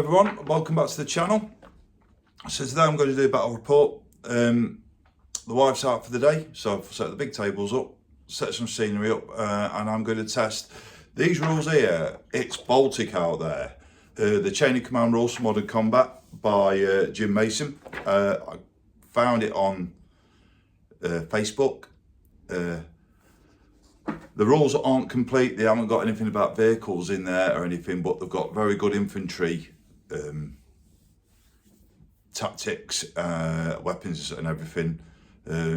everyone, welcome back to the channel. So today I'm going to do a battle report. The wife's out for the day, so I've set the big tables up, set some scenery up, and I'm going to test these rules here. It's Baltic out there. The Chain of Command rules for Modern Combat by Jim Mason. I found it on Facebook. The rules aren't complete, they haven't got anything about vehicles in there or anything, but they've got very good infantry tactics, weapons and everything.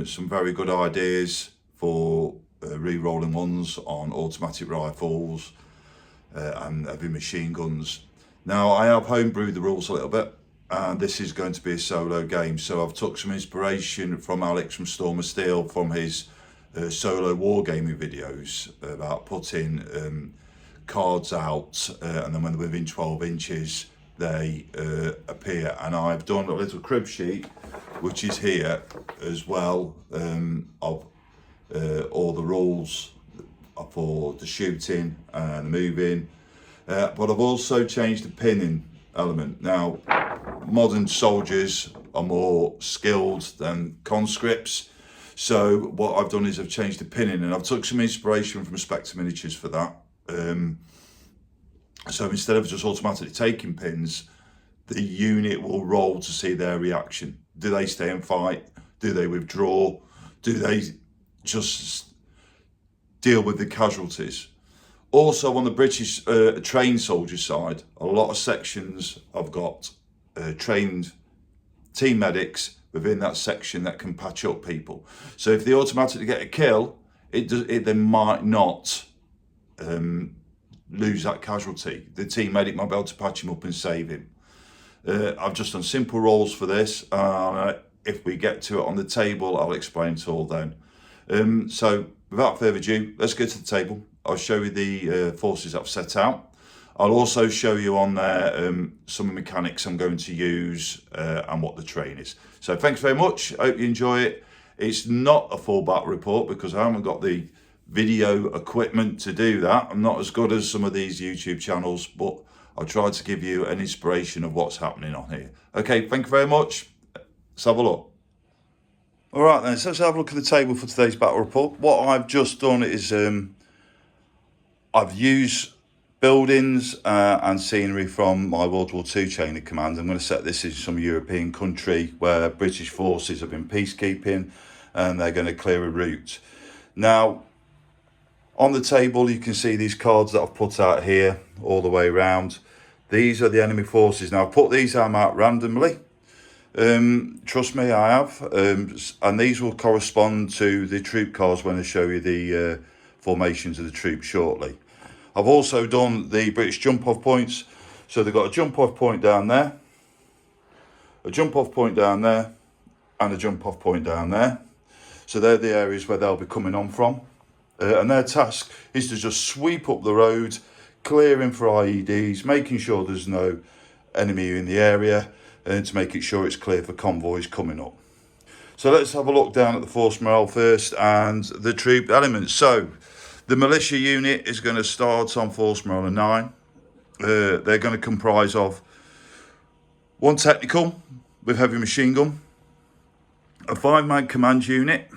Some very good ideas for re-rolling ones on automatic rifles and heavy machine guns. Now I have homebrewed the rules a little bit, and this is going to be a solo game, so I've took some inspiration from Alex from Storm of Steel from his solo wargaming videos about putting cards out and then when they're within 12 inches they appear, and I've done a little crib sheet which is here as well of all the rules for the shooting and the moving, but I've also changed the pinning element. Now modern soldiers are more skilled than conscripts, so what I've done is I've changed the pinning, and I've took some inspiration from Spectre Miniatures for that. So instead of just automatically taking pins, the unit will roll to see their reaction. Do they stay and fight? Do they withdraw? Do they just deal with the casualties? Also on the British trained soldier side, a lot of sections I've got trained team medics within that section that can patch up people. So if they automatically get a kill, they might not lose that casualty. The team medic might be able to patch him up and save him. I've just done simple rolls for this. If we get to it on the table, I'll explain it all then. So without further ado, let's go to the table. I'll show you the forces I've set out. I'll also show you on there some mechanics I'm going to use and what the train is. So thanks very much. I hope you enjoy it. It's not a full battle report because I haven't got the video equipment to do that. I'm not as good as some of these YouTube channels, but I'll try to give you an inspiration of what's happening on here. Okay, thank you very much. Let's have a look. All right then, so let's have a look at the table for today's battle report. What I've just done is I've used buildings and scenery from my World War II Chain of Command. I'm going to set this in some European country where British forces have been peacekeeping and they're going to clear a route. Now, on the table, you can see these cards that I've put out here all the way around. These are the enemy forces. Now, I've put these out randomly. Trust me, I have. And these will correspond to the troop cards when I show you the formations of the troops shortly. I've also done the British jump-off points. So they've got a jump-off point down there, a jump-off point down there, and a jump-off point down there. So they're the areas where they'll be coming on from. And their task is to just sweep up the road, clearing for IEDs, making sure there's no enemy in the area, and to make it sure it's clear for convoys coming up. So let's have a look down at the force morale first and the troop elements. So the militia unit is going to start on force morale of 9. They're going to comprise of 1 technical with heavy machine gun, a 5-man command unit,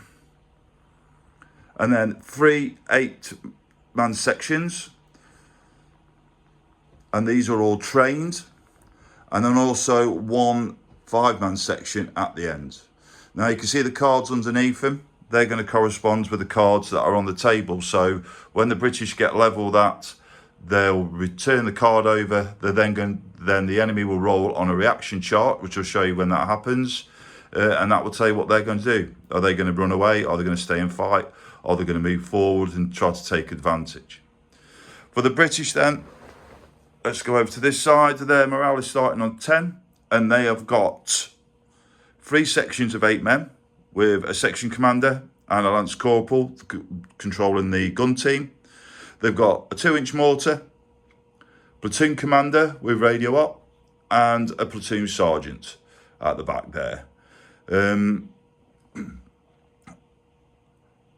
and then 3 8-man sections, and these are all trained, and then also 1 5-man section at the end. Now you can see the cards underneath them. They're going to correspond with the cards that are on the table. So when the British get level that, they'll return the card over. Then the enemy will roll on a reaction chart, which will show you when that happens, and that will tell you what they're going to do. Are they going to run away? Are they going to stay and fight? Are they going to move forward and try to take advantage? For the British then, let's go over to this side. Their morale is starting on 10, and they have got 3 sections of 8 men with a section commander and a lance corporal controlling the gun team. They've got a 2-inch mortar, platoon commander with radio op, and a platoon sergeant at the back there.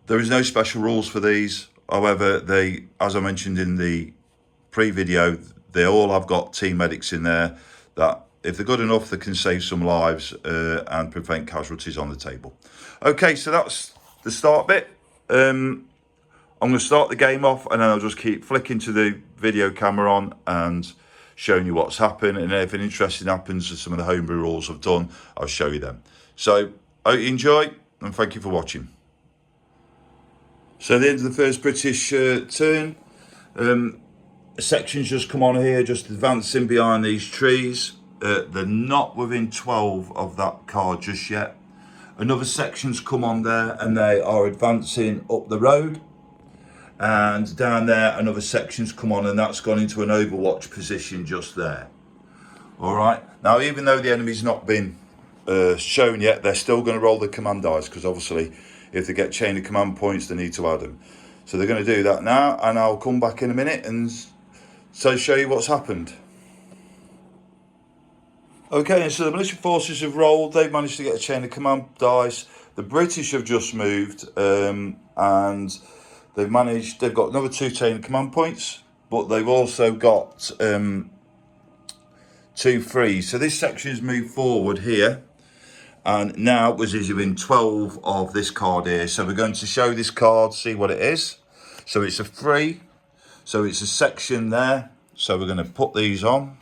There is no special rules for these. However, they, as I mentioned in the pre-video, they all have got team medics in there that if they're good enough, they can save some lives and prevent casualties on the table. Okay, so that's the start bit. I'm going to start the game off, and then I'll just keep flicking to the video camera on and showing you what's happened. And if anything interesting happens with some of the homebrew rules I've done, I'll show you them. So I hope you enjoy, and thank you for watching. So at the end of the first British turn, a section's just come on here, just advancing behind these trees. They're not within 12 of that card just yet. Another section's come on there, and they are advancing up the road. And down there, another section's come on, and that's gone into an overwatch position just there. All right. Now, even though the enemy's not been shown yet, they're still going to roll the command dice, because obviously, if they get chain of command points, they need to add them. So they're going to do that now, and I'll come back in a minute and show you what's happened. Okay, and so the militia forces have rolled. They've managed to get a chain of command dice. The British have just moved, and they've got another 2 chain of command points, but they've also got 2 free. So this section's moved forward here, and now is in 12 of this card here. So we're going to show this card, see what it is. So it's a free, so it's a section there. So we're going to put these on.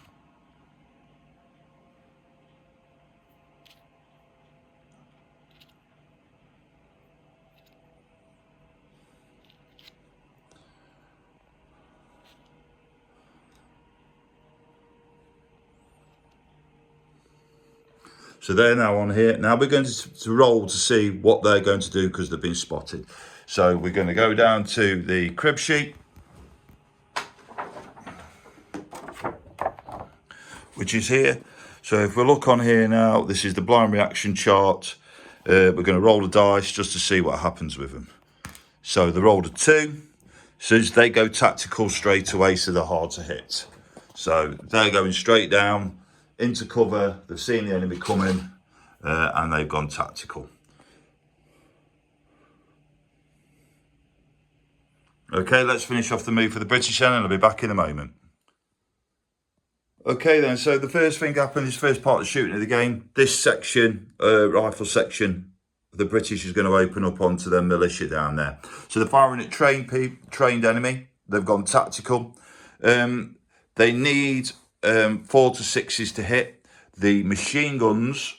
So they're now on here. Now we're going to roll to see what they're going to do, because they've been spotted. So we're going to go down to the crib sheet, which is here. So if we look on here now, this is the blind reaction chart. We're going to roll the dice just to see what happens with them. So they rolled a 2. So they go tactical straight away, so they're hard to hit. So they're going straight down into cover. They've seen the enemy coming, and they've gone tactical. Okay, let's finish off the move for the British then, and I'll be back in a moment. Okay then, so the first thing happened, this first part of shooting of the game, this section, rifle section, the British is going to open up onto their militia down there. So they're firing at trained enemy. They've gone tactical. They need 4 to 6s to hit. The machine guns,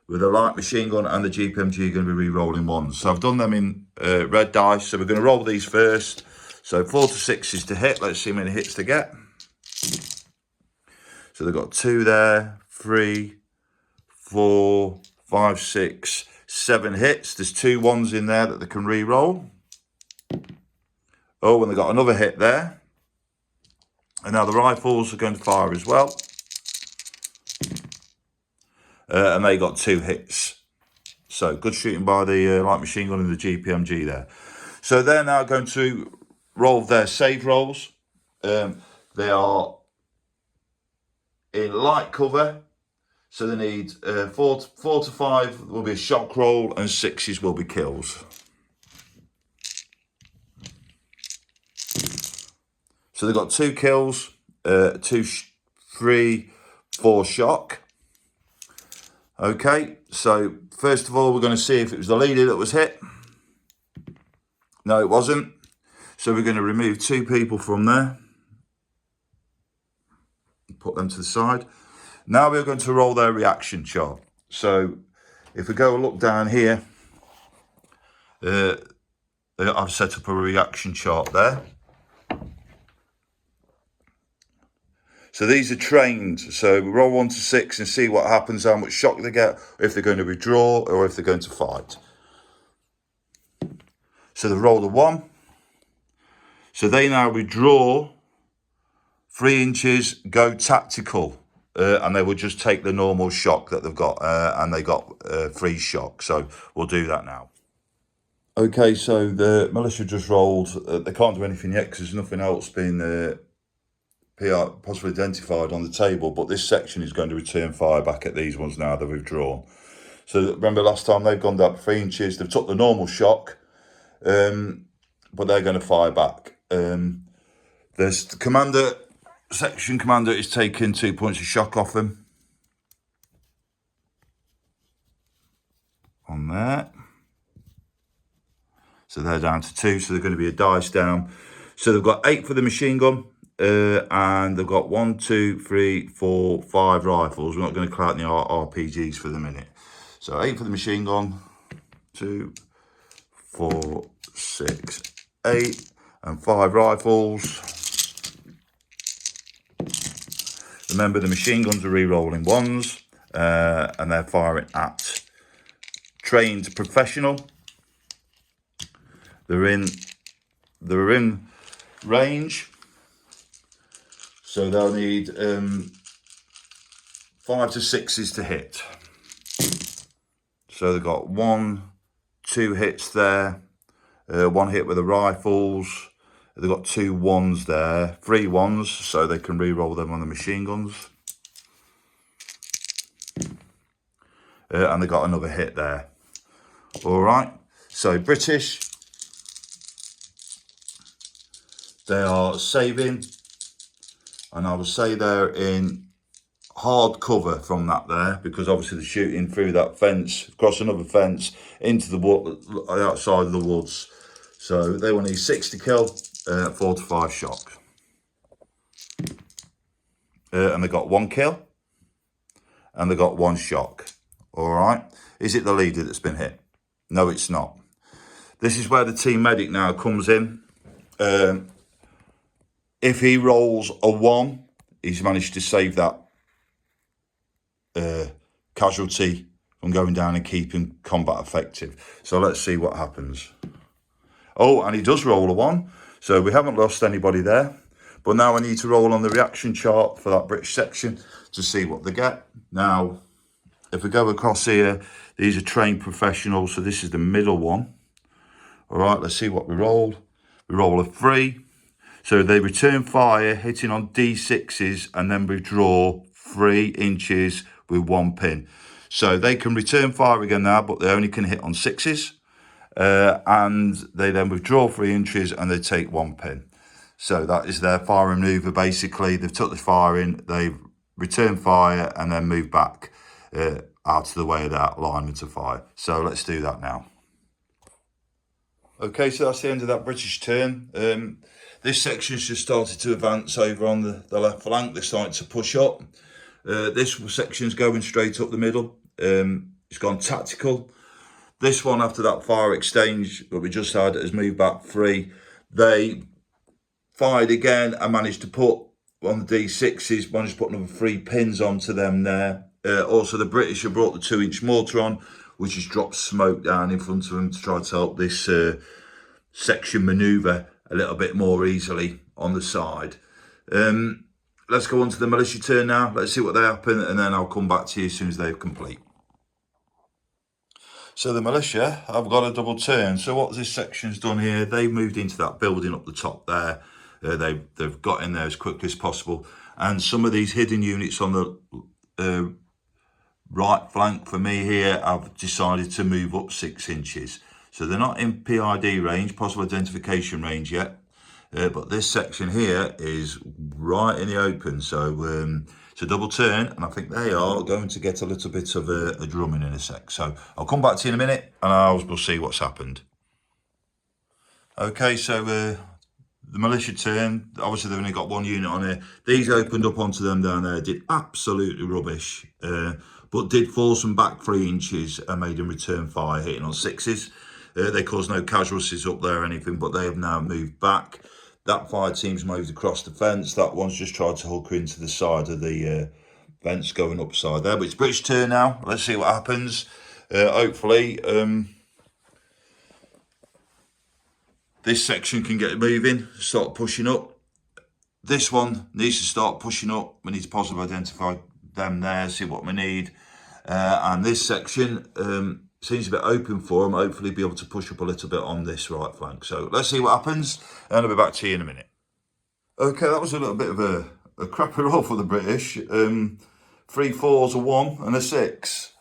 with the light machine gun and the GPMG, are going to be re-rolling 1s. So I've done them in red dice. So we're going to roll these first. So 4 to 6s to hit. Let's see how many hits they get. So they've got 2 there, 3, 4, 5, 6, 7 hits. There's 2 1s in there that they can re-roll. Oh, and they got another hit there. And now the rifles are going to fire as well. And they got 2 hits. So good shooting by the light machine gun and the GPMG there. So they're now going to roll their save rolls. They are in light cover. So they need 4 to 5 will be a shock roll, and 6s will be kills. So they've got 2 kills, 3, 4 shock. Okay, so first of all, we're going to see if it was the leader that was hit. No, it wasn't. So we're going to remove 2 people from there. Put them to the side. Now we're going to roll their reaction chart. So if we go and look down here, I've set up a reaction chart there. So these are trained. So we roll 1 to 6 and see what happens, how much shock they get, if they're going to withdraw or if they're going to fight. So they rolled a 1. So they now withdraw 3 inches, go tactical, and they will just take the normal shock that they've got, and they got free shock. So we'll do that now. Okay, so the militia just rolled. They can't do anything yet because there's nothing else been possibly identified on the table, but this section is going to return fire back at these ones now they've withdrawn. So remember last time they've gone down 3 inches, they've took the normal shock, but they're going to fire back. There's the commander, section commander is taking 2 points of shock off them. on there. So they're down to 2, so they're going to be a dice down. So they've got 8 for the machine gun, and they've got 1, 2, 3, 4, 5 rifles. We're not going to count the RPGs for the minute. So 8 for the machine gun, 2, 4, 6, 8, and 5 rifles. Remember, the machine guns are re-rolling 1s, and they're firing at trained professional. They're in range, so they'll need 5 to 6s to hit. So they've got 1, 2 hits there, 1 hit with the rifles. They've got 2 1s there, 3 1s, so they can re-roll them on the machine guns. And they got another hit there. All right, so British, they are saving, and I would say they're in hard cover from that there, because obviously they're shooting through that fence, across another fence, into the wood, outside of the woods. So they will need 6 to kill, 4 to 5 shock. And they got 1 kill, and they got 1 shock. All right, is it the leader that's been hit? No, it's not. This is where the team medic now comes in. If he rolls a 1, he's managed to save that casualty from going down and keeping combat effective. So let's see what happens. Oh, and he does roll a 1, so we haven't lost anybody there. But now I need to roll on the reaction chart for that British section to see what they get. Now, if we go across here, these are trained professionals, so this is the middle one. All right, let's see what we rolled. We roll a 3. So they return fire, hitting on D6s, and then withdraw 3 inches with 1 pin. So they can return fire again now, but they only can hit on 6s. And they then withdraw 3 inches and they take 1 pin. So that is their firing maneuver. Basically, they've took the fire in, they've returned fire, and then moved back out of the way of that alignment of fire. So let's do that now. Okay, so that's the end of that British turn. This section's just started to advance over on the left flank. They're starting to push up. This section's going straight up the middle. It's gone tactical. This one, after that fire exchange that we just had, has moved back 3. They fired again and managed to put on the D6s, managed to put another 3 pins onto them there. Also, the British have brought the 2-inch mortar on, which has dropped smoke down in front of them to try to help this section manoeuvre a little bit more easily on the side. Let's go on to the militia turn now. Let's see what they happen, and then I'll come back to you as soon as they're complete. So the militia, I've got a double turn. So what this section's done here, they've moved into that building up the top there. They've got in there as quickly as possible. And some of these hidden units on the right flank for me here, I've decided to move up 6 inches. So they're not in PID range, possible identification range yet. But this section here is right in the open. So it's a double turn, and I think they are going to get a little bit of a drumming in a sec. So I'll come back to you in a minute, and we'll see what's happened. Okay, so the militia turn, obviously they've only got 1 unit on here. These opened up onto them down there, did absolutely rubbish, but did force them back 3 inches and made them return fire, hitting on 6s. They caused no casualties up there or anything, but they have now moved back. That fire team's moved across the fence. That one's just tried to hook into the side of the fence going upside there. But it's British turn now. Let's see what happens. Hopefully, this section can get moving, start pushing up. This one needs to start pushing up. We need to possibly identify them there, see what we need. And this section seems a bit open for them. Hopefully be able to push up a little bit on this right flank. So let's see what happens, and I'll be back to you in a minute. Okay, that was a little bit of a crappy roll for the British. 3 4s, a 1 and a 6.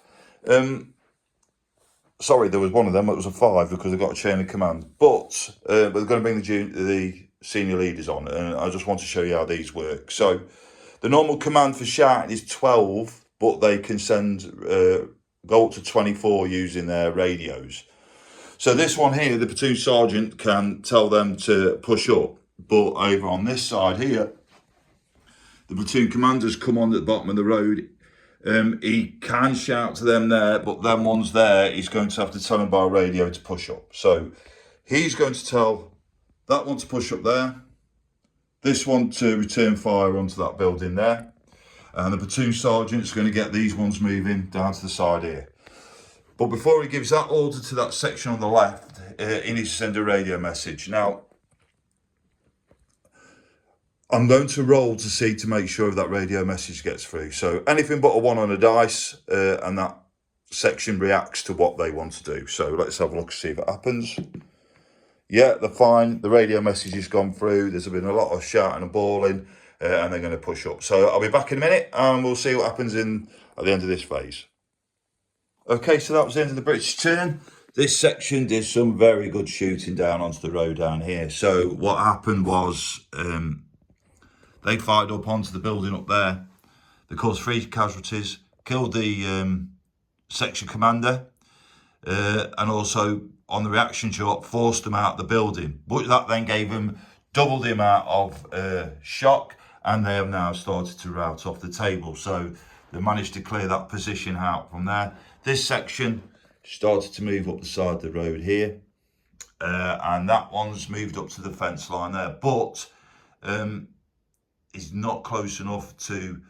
Sorry, there was one of them, it was a 5 because they got a chain of command. But they're going to bring the senior leaders on, and I just want to show you how these work. So the normal command for shouting is 12, but they can send go up to 24 using their radios. So this one here, the platoon sergeant can tell them to push up, but over on this side here, the platoon commander's come on at the bottom of the road. He can shout to them there, but then once there, he's going to have to tell them by radio to push up. So he's going to tell that one to push up there, this one to return fire onto that building there, and the platoon sergeant's going to get these ones moving down to the side here. But before he gives that order to that section on the left, he needs to send a radio message. Now, I'm going to roll to see to make sure that radio message gets through. So anything but a 1 on a dice, and that section reacts to what they want to do. So let's have a look and see if it happens. Yeah, they're fine. The radio message has gone through. There's been a lot of shouting and bawling, and they're going to push up. So I'll be back in a minute, and we'll see what happens at the end of this phase. Okay, so that was the end of the British turn. This section did some very good shooting down onto the road down here. So what happened was they fired up onto the building up there. They caused 3 casualties, killed the section commander, and also on the reaction shot forced them out of the building. But that then gave them double the amount of shock, and they have now started to rout off the table. So they managed to clear that position out from there. This section started to move up the side of the road here, and that one's moved up to the fence line there, but is not close enough to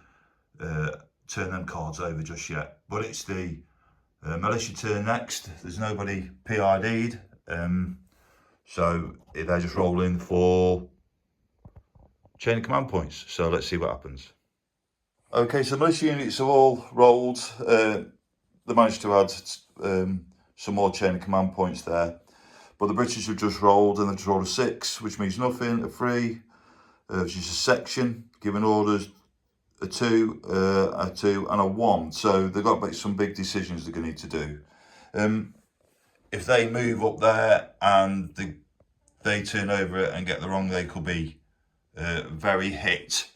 turn them cards over just yet. But it's the militia turn next. There's nobody PID'd, so they're just rolling for chain of command points. So let's see what happens. Okay, so militia units have all rolled. They managed to add some more chain of command points there, but the British have just rolled, and they've just rolled a 6, which means nothing. A 3, which is a section, giving orders. A 2, and a 1. So they've got to make some big decisions they're going to need to do. If they move up there and they turn over it and get the wrong, they could be very hit.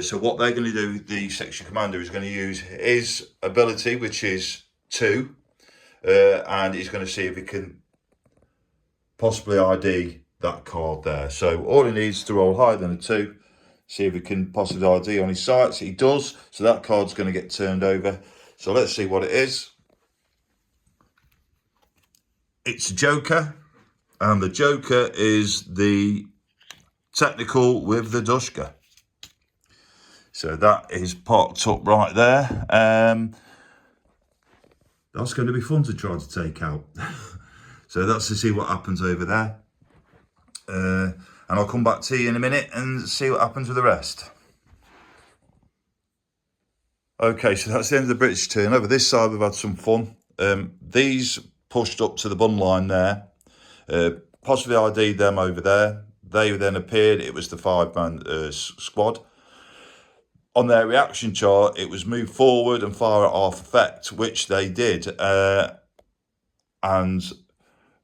So what they're going to do, the section commander is going to use his ability, which is 2, and he's going to see if he can possibly ID that card there. So all he needs to roll higher than a 2, see if he can possibly ID on his sights. He does, so that card's going to get turned over. So let's see what it is. It's a Joker, and the Joker is the technical with the Dushka. So that is parked up right there. That's going to be fun to try to take out. So that's to see what happens over there. And I'll come back to you in a minute and see what happens with the rest. Okay, so that's the end of the British turn. Over this side, we've had some fun. These pushed up to the bun line there. Possibly ID'd them over there. They then appeared. It was the 5-man squad. On their reaction chart, it was move forward and fire at half effect, which they did, and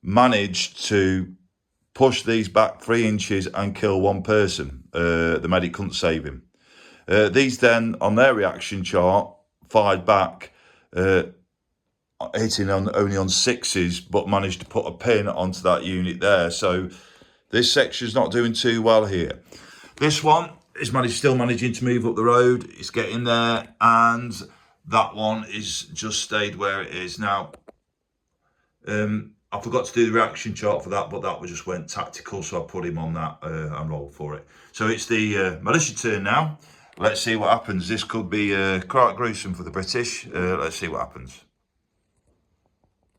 managed to push these back 3 inches and kill 1 person. The medic couldn't save him. These then, on their reaction chart, fired back, hitting only on 6s, but managed to put a pin onto that unit there. So this section's not doing too well here. This one is still managing to move up the road. It's getting there, and that one is just stayed where it is. Now, I forgot to do the reaction chart for that, but that just went tactical, so I put him on that and rolled for it. So it's the militia turn now. Let's see what happens. This could be quite gruesome for the British. Let's see what happens.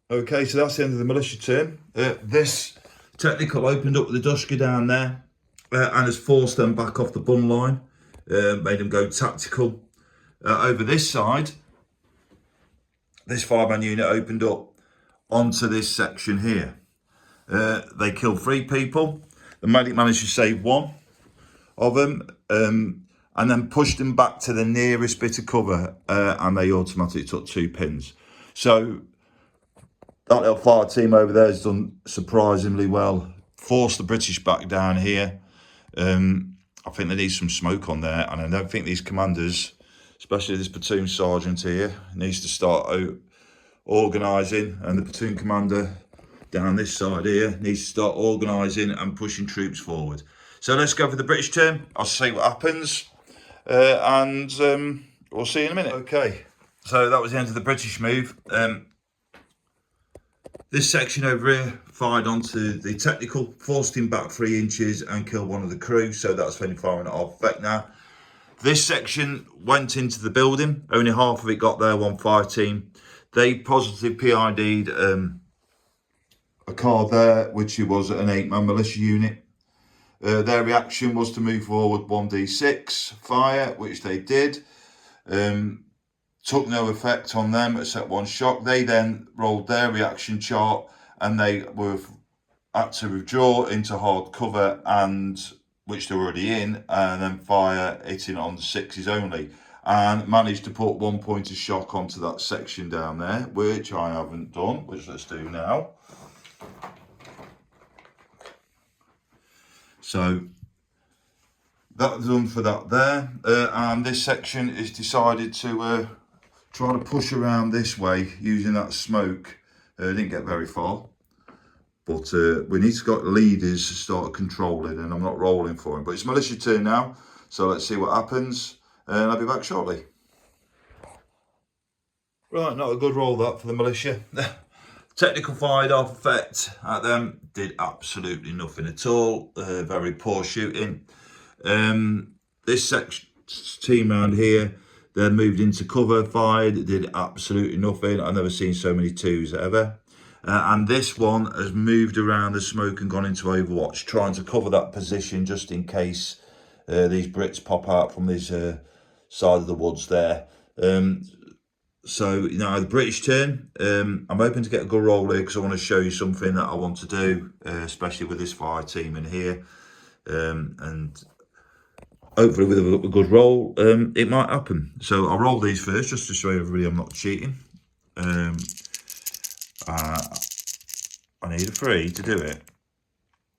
Okay, so that's the end of the militia turn. This technical opened up with the Dushka down there and has forced them back off the bun line, made them go tactical. Over this side, this 5-man unit opened up onto this section here. They killed 3 people. The medic managed to save 1 of them, and then pushed them back to the nearest bit of cover, and they automatically took 2 pins. So that little fire team over there has done surprisingly well. Forced the British back down here. I think they need some smoke on there, and I don't think these commanders, especially this platoon sergeant here, needs to start out organising, and the platoon commander down this side here needs to start organising and pushing troops forward. So let's go for the British turn. I'll see what happens, and we'll see in a minute. Okay, so that was the end of the British move. This section over here fired onto the technical, forced him back 3 inches and killed one of the crew, so that's friendly firing at half effect now. This section went into the building, only half of it got there, one fire team. They positive PID'd a car there, which was an 8-man militia unit. Their reaction was to move forward 1d6 fire, which they did. Took no effect on them except 1 shock. They then rolled their reaction chart and they were had to withdraw into hard cover, and which they were already in, and then fire hitting on the 6s only, and managed to put 1 point of shock onto that section down there, which I haven't done, which let's do now. So that's done for that there, and this section is decided to try to push around this way using that smoke. Didn't get very far, but we need to got leaders to start controlling, and I'm not rolling for him. But it's militia turn now, so let's see what happens, and I'll be back shortly. Right, not a good roll that for the militia. Technical fired off effect at them, did absolutely nothing at all. Very poor shooting. This section team around here, they moved into cover, fired, did absolutely nothing. I've never seen so many 2s ever. And this one has moved around the smoke and gone into overwatch, trying to cover that position just in case these Brits pop out from this side of the woods there. So, you know, the British turn. I'm hoping to get a good roll here because I want to show you something that I want to do, especially with this fire team in here. And hopefully with a good roll, it might happen. So I'll roll these first just to show everybody I'm not cheating. I need a 3 to do it.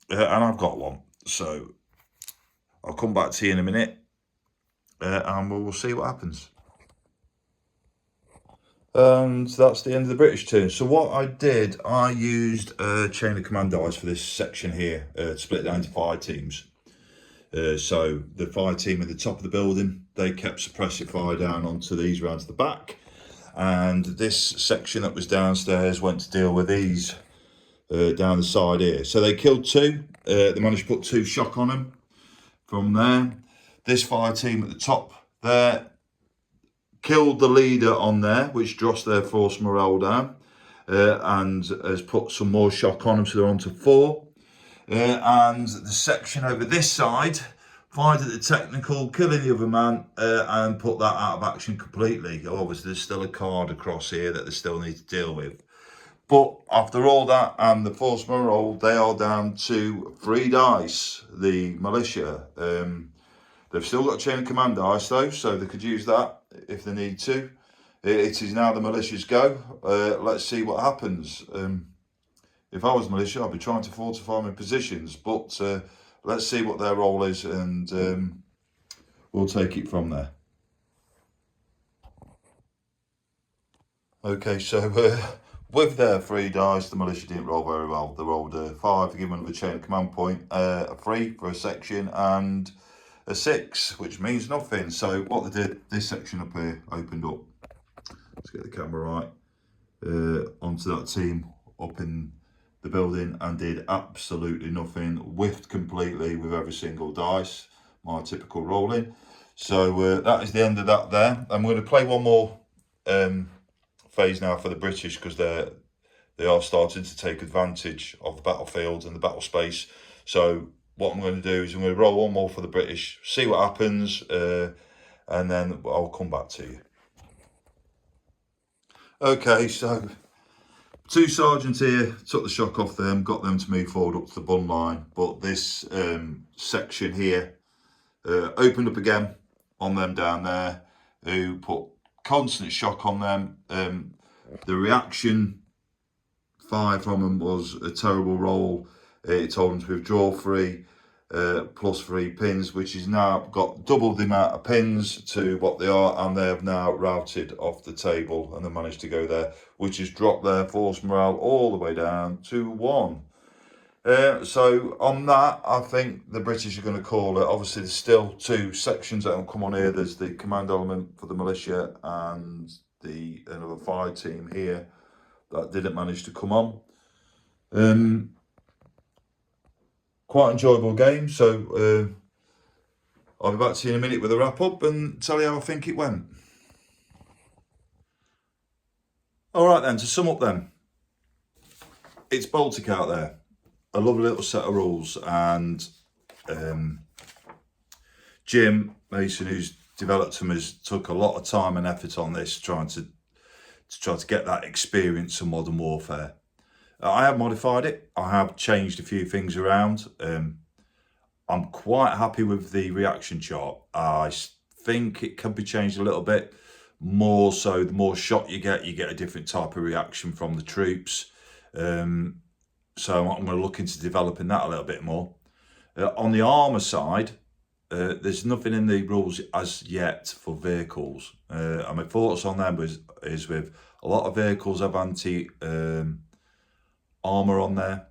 And I've got 1. So I'll come back to you in a minute, and we'll see what happens. And that's the end of the British turn. So what I did, I used Chain of Command dice for this section here, to split down into 5 teams. So the fire team at the top of the building, they kept suppressive fire down onto these round to the back, and this section that was downstairs went to deal with these down the side here. So they killed 2. They managed to put 2 shock on them from there. This fire team at the top there killed the leader on there, which dropped their force morale down, and has put some more shock on them, so they're on to 4. And the section over this side fired at the technical, killing the other man, and put that out of action completely. Obviously, there's still a card across here that they still need to deal with. But after all that and the force morale, they are down to 3 dice, the militia. They've still got Chain of Command dice though, so they could use that if they need to. It is now the militia's go. Let's see what happens. If I was militia, I'd be trying to fortify my positions, but let's see what their role is, and we'll take it from there. Okay, so with their 3 dice, the militia didn't roll very well. They rolled a 5 to give them the Chain of Command point, a 3 for a section, and a 6, which means nothing. So what they did, this section up here opened up. Let's get the camera right onto that team up in the building, and did absolutely nothing. Whiffed completely with every single dice. My typical rolling. So that is the end of that there. I'm going to play one more phase now for the British, because they are starting to take advantage of the battlefield and the battle space. So what I'm going to do is I'm going to roll one more for the British, see what happens, and then I'll come back to you. Okay, so 2 sergeants here, took the shock off them, got them to move forward up to the bun line, but this section here opened up again on them down there, who put constant shock on them. The reaction fire from them was a terrible roll. It told them to withdraw 3. plus 3 pins, which is now got double the amount of pins to what they are, and they have now routed off the table, and they managed to go there, which has dropped their force morale all the way down to 1. So on that, I think the British are going to call it. Obviously, there's still 2 sections that will come on here. There's the command element for the militia and another fire team here that didn't manage to come on. Quite enjoyable game. So I'll be back to you in a minute with a wrap up and tell you how I think it went. All right then, to sum up then, it's Baltic out there. A lovely little set of rules, and Jim Mason, who's developed them, has took a lot of time and effort on this, trying to get that experience of Modern Warfare. I have modified it. I have changed a few things around. I'm quite happy with the reaction chart. I think it can be changed a little bit more, so the more shot you get a different type of reaction from the troops. So I'm going to look into developing that a little bit more. On the armour side, there's nothing in the rules as yet for vehicles. And my thoughts on them is with a lot of vehicles have anti-armour on there.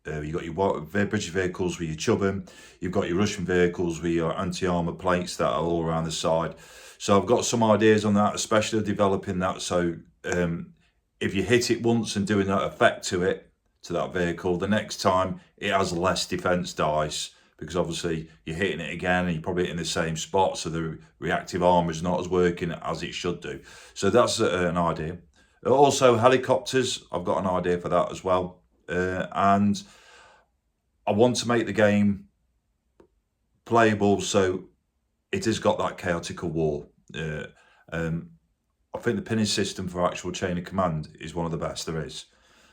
You've got your British vehicles with your chubbing. You've got your Russian vehicles with your anti-armour plates that are all around the side. So I've got some ideas on that, especially developing that. So if you hit it once and doing that effect to that vehicle, the next time it has less defense dice, because obviously you're hitting it again and you're probably hitting the same spot, so the reactive armor is not as working as it should do. So that's an idea. Also helicopters, I've got an idea for that as well, and I want to make the game playable so it has got that chaotic war. I think the pinning system for actual chain of command is one of the best there is.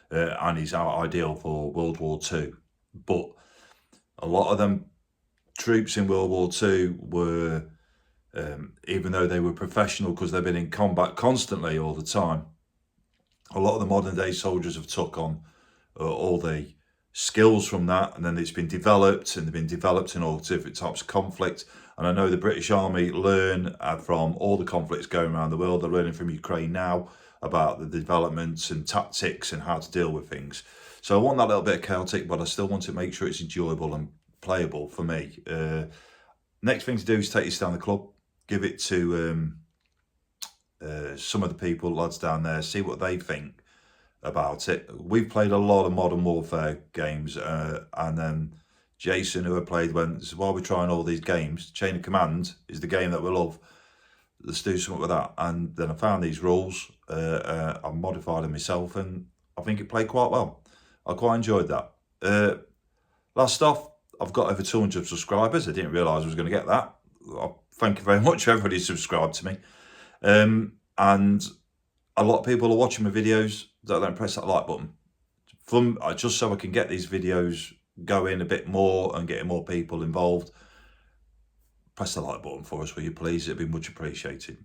And is ideal for World War II. But a lot of them troops in World War II were, even though they were professional because they've been in combat constantly all the time, a lot of the modern day soldiers have took on all the skills from that, and then it's been developed, and they've been developed in all different types of conflict. And I know the British Army learn from all the conflicts going around the world. They're learning from Ukraine now about the developments and tactics and how to deal with things. So I want that little bit of chaotic, but I still want to make sure it's enjoyable and playable for me. Next thing to do is take this down the club, give it to some of the people, lads down there, see what they think about it. We've played a lot of Modern Warfare games, and then Jason, who I played, went, while we're trying all these games, Chain of Command is the game that we love. Let's do something with that. And then I found these rules. I modified them myself, and I think it played quite well. I quite enjoyed that. Last off, I've got over 200 subscribers. I didn't realise I was going to get that. Thank you very much for everybody who subscribed to me. And a lot of people are watching my videos that don't press that like button. Just so I can get these videos going a bit more and getting more people involved. Press the like button for us, will you please? It'd be much appreciated.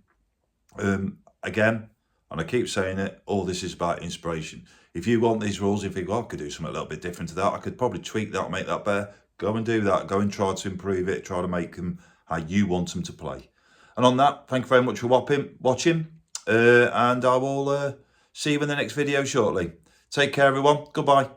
Again, and I keep saying it, all this is about inspiration. If you want these rules, if you think, oh, I could do something a little bit different to that, I could probably tweak that, make that better, go and do that. Go and try to improve it, try to make them how you want them to play. And on that, thank you very much for watching, and I will see you in the next video shortly. Take care, everyone. Goodbye.